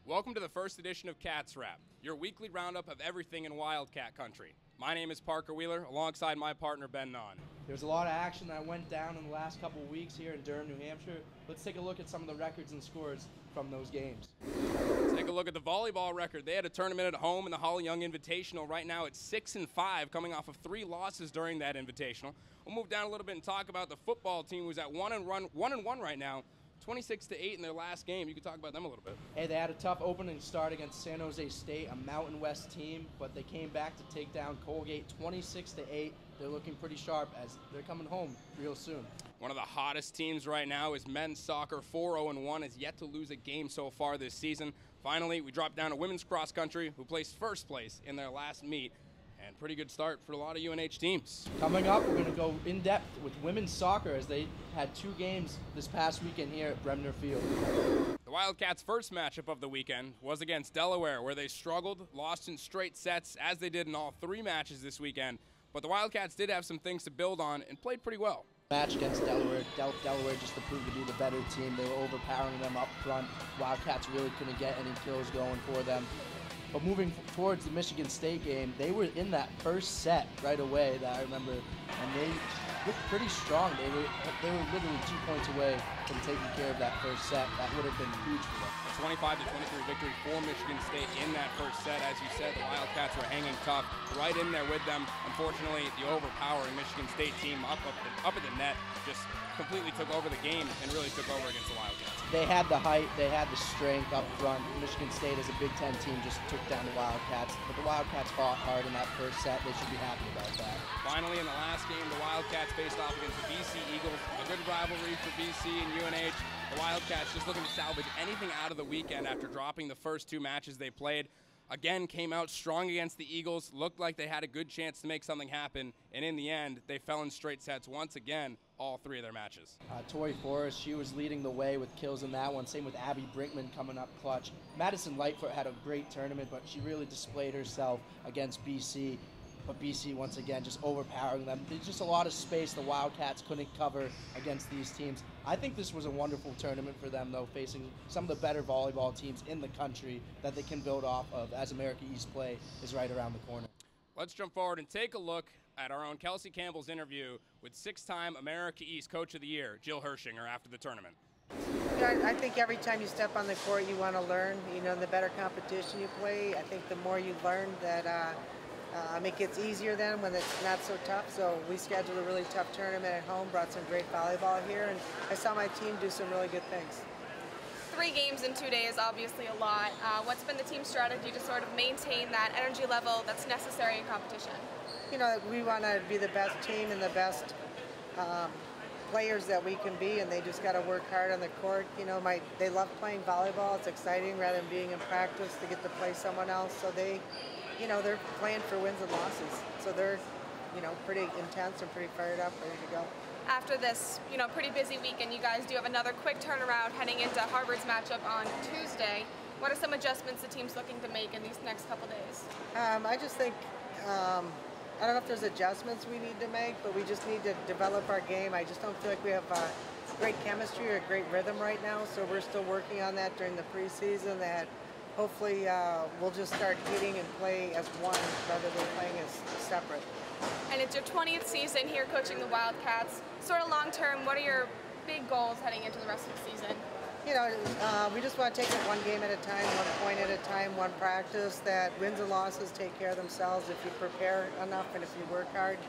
Welcome to the first edition of Cats Wrap, your weekly roundup of everything in Wildcat country. My name is Parker Wheeler, alongside my partner Ben Nahn. There's a lot of action that went down in the last couple of weeks here in Durham, New Hampshire. Let's take a look at some of the records and scores from those games. Let's take a look at the volleyball record. They had a tournament at home in the Holly Young Invitational. Right now it's 6-5, coming off of 3 losses during that Invitational. We'll move down a little bit and talk about the football team, who's at 1-1 right now. 26-8 in their last game. You can talk about them a little bit. Hey, they had a tough opening start against San Jose State, a Mountain West team, but they came back to take down Colgate 26-8. They're looking pretty sharp as they're coming home real soon. One of the hottest teams right now is men's soccer. 4-0-1, has yet to lose a game so far this season. Finally, we dropped down to women's cross country, who placed first place in their last meet. And pretty good start for a lot of UNH teams. Coming up, we're going to go in depth with women's soccer as they had 2 games this past weekend here at Bremner Field. The Wildcats' first matchup of the weekend was against Delaware, where they struggled, lost in straight sets, as they did in all 3 matches this weekend. But the Wildcats did have some things to build on and played pretty well. Match against Delaware. Delaware just to prove to be the better team. They were overpowering them up front. Wildcats really couldn't get any kills going for them. But moving towards the Michigan State game, they were in that first set right away that I remember, and they looked pretty strong. They were literally 2 points away from taking care of that first set. That would have been huge for them. A 25-23 victory for Michigan State in that first set. As you said, the Wildcats were hanging tough, right in there with them. Unfortunately, the overpowering Michigan State team up at the net just completely took over the game and really took over against the Wildcats. They had the height, they had the strength up front. Michigan State as a Big Ten team just took down the Wildcats, but the Wildcats fought hard in that first set. They should be happy about that. Finally, in the last game, the Wildcats faced off against the BC Eagles. A good rivalry for BC and UNH. The Wildcats just looking to salvage anything out of the weekend after dropping the first 2 matches they played. Again, came out strong against the Eagles, looked like they had a good chance to make something happen, and in the end, they fell in straight sets once again, all 3 of their matches. Tori Forrest, she was leading the way with kills in that one. Same with Abby Brinkman coming up clutch. Madison Lightfoot had a great tournament, but she really displayed herself against BC. But BC, once again, just overpowering them. There's just a lot of space the Wildcats couldn't cover against these teams. I think this was a wonderful tournament for them, though, facing some of the better volleyball teams in the country that they can build off of as America East play is right around the corner. Let's jump forward and take a look at our own Kelsey Campbell's interview with 6-time America East Coach of the Year, Jill Hershinger, after the tournament. I think every time you step on the court, you want to learn. You know, the better competition you play, I think the more you learn that it gets easier then when it's not so tough. So we scheduled a really tough tournament at home, brought some great volleyball here, and I saw my team do some really good things. 3 games in 2 days, obviously a lot. What's been the team's strategy to sort of maintain that energy level that's necessary in competition? You know, we want to be the best team and the best players that we can be, and they just got to work hard on the court. You know, they love playing volleyball. It's exciting rather than being in practice to get to play someone else. So they're playing for wins and losses. So they're, pretty intense and pretty fired up, ready to go. After this, pretty busy weekend, you guys do have another quick turnaround heading into Harvard's matchup on Tuesday. What are some adjustments the team's looking to make in these next couple days? I just think, I don't know if there's adjustments we need to make, but we just need to develop our game. I just don't feel like we have great chemistry or great rhythm right now, so we're still working on that during the preseason. That hopefully we'll just start hitting and play as one rather than playing as separate. And it's your 20th season here coaching the Wildcats. Sort of long term, what are your big goals heading into the rest of the season? We just want to take it one game at a time, 1 point at a time, one practice. That wins and losses take care of themselves if you prepare enough and if you work hard.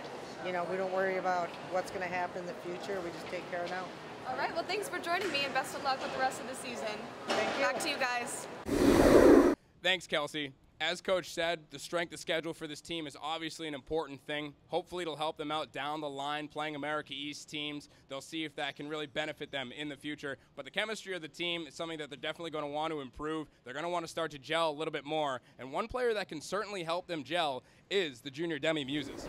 We don't worry about what's going to happen in the future. We just take care of now. All right, well, thanks for joining me, and best of luck with the rest of the season. Thank you. Back to you guys. Thanks, Kelsey. As Coach said, the strength of schedule for this team is obviously an important thing. Hopefully it'll help them out down the line playing America East teams. They'll see if that can really benefit them in the future. But the chemistry of the team is something that they're definitely going to want to improve. They're going to want to start to gel a little bit more. And one player that can certainly help them gel is the junior Demi Muses.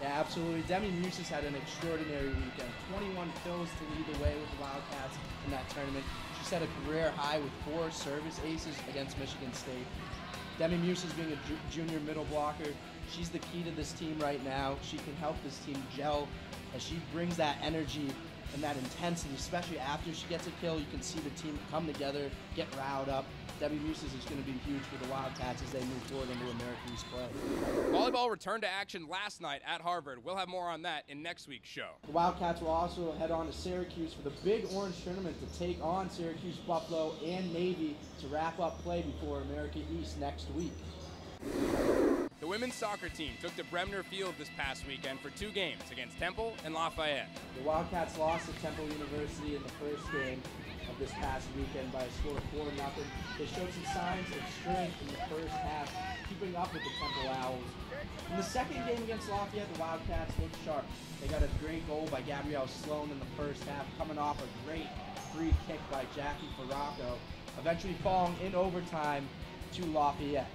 Yeah, absolutely. Demi Muses had an extraordinary weekend. 21 kills to lead the way with the Wildcats in that tournament. She set a career high with 4 service aces against Michigan State. Demi Muses being a junior middle blocker, she's the key to this team right now. She can help this team gel as she brings that energy and that intensity, especially after she gets a kill. You can see the team come together, get riled up. Debbie Muses is going to be huge for the Wildcats as they move forward into American East play. Volleyball returned to action last night at Harvard. We'll have more on that in next week's show. The Wildcats will also head on to Syracuse for the Big Orange Tournament to take on Syracuse, Buffalo, and Navy to wrap up play before America East next week. The women's soccer team took to Bremner Field this past weekend for 2 games against Temple and Lafayette. The Wildcats lost to Temple University in the first game of this past weekend by a score of 4-0. They showed some signs of strength in the first half, keeping up with the Temple Owls. In the second game against Lafayette, the Wildcats looked sharp. They got a great goal by Gabrielle Sloan in the first half, coming off a great free kick by Jackie Farraco, eventually falling in overtime to Lafayette.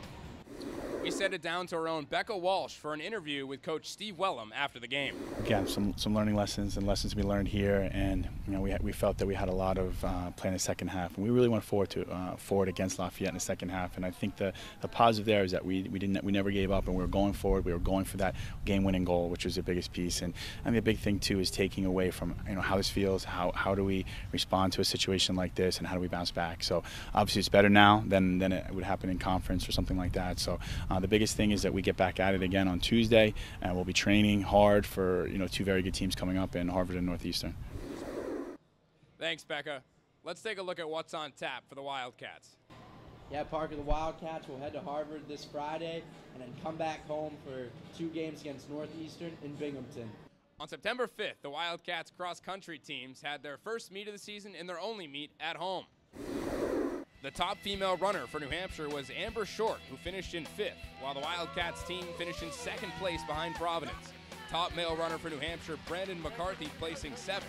We sent it down to our own Becca Walsh for an interview with Coach Steve Wellham after the game. Again, some learning lessons and lessons we learned here, and we felt that we had a lot of play in the second half, and we really went forward against Lafayette in the second half. And I think the positive there is that we never gave up, and we were going forward. We were going for that game-winning goal, which was the biggest piece. And I mean, the big thing too is taking away from how this feels, how do we respond to a situation like this, and how do we bounce back. So obviously it's better now than it would happen in conference or something like that. So the biggest thing is that we get back at it again on Tuesday, and we'll be training hard for 2 very good teams coming up in Harvard and Northeastern. Thanks, Becca. Let's take a look at what's on tap for the Wildcats. Yeah, Parker, the Wildcats will head to Harvard this Friday and then come back home for 2 games against Northeastern in Binghamton. On September 5th, the Wildcats cross-country teams had their first meet of the season and their only meet at home. The top female runner for New Hampshire was Amber Short, who finished in 5th, while the Wildcats team finished in 2nd place behind Providence. Top male runner for New Hampshire, Brandon McCarthy, placing 7th.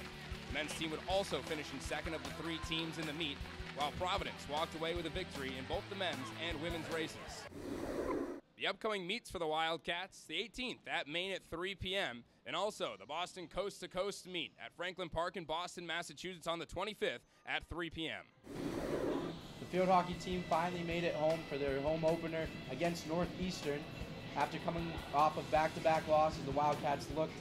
The men's team would also finish in 2nd of the 3 teams in the meet, while Providence walked away with a victory in both the men's and women's races. The upcoming meets for the Wildcats, the 18th at Maine at 3 p.m., and also the Boston Coast to Coast meet at Franklin Park in Boston, Massachusetts on the 25th at 3 p.m. The field hockey team finally made it home for their home opener against Northeastern. After coming off of back-to-back losses, the Wildcats looked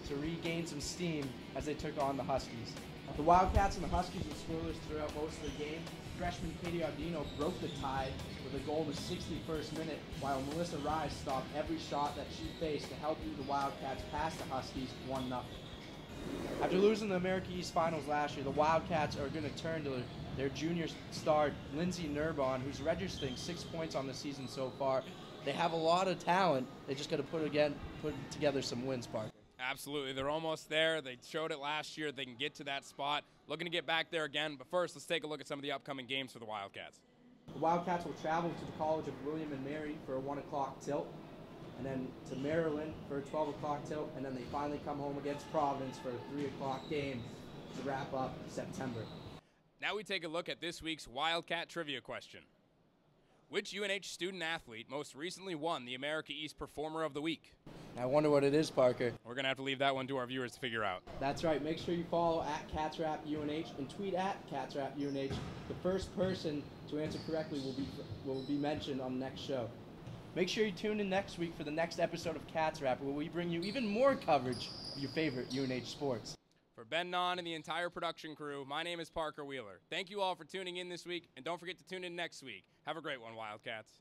to regain some steam as they took on the Huskies. The Wildcats and the Huskies were scoreless throughout most of the game. Freshman Katie Ardino broke the tie with a goal in the 61st minute, while Melissa Rise stopped every shot that she faced to help lead the Wildcats past the Huskies 1-0. After losing the America East Finals last year, the Wildcats are going to turn to their junior star, Lindsay Nurbon, who's registering 6 points on the season so far. They have a lot of talent. They just got to put together some wins, Parker. Absolutely. They're almost there. They showed it last year. They can get to that spot. Looking to get back there again. But first, let's take a look at some of the upcoming games for the Wildcats. The Wildcats will travel to the College of William and Mary for a 1 o'clock tilt, and then to Maryland for a 12 o'clock tilt, and then they finally come home against Providence for a 3 o'clock game to wrap up September. Now we take a look at this week's Wildcat Trivia question. Which UNH student-athlete most recently won the America East Performer of the Week? I wonder what it is, Parker. We're going to have to leave that one to our viewers to figure out. That's right. Make sure you follow at CatsRapUNH and tweet at CatsRapUNH. The first person to answer correctly will be mentioned on the next show. Make sure you tune in next week for the next episode of Cats Rap, where we bring you even more coverage of your favorite UNH sports. For Ben Nahn and the entire production crew, my name is Parker Wheeler. Thank you all for tuning in this week, and don't forget to tune in next week. Have a great one, Wildcats.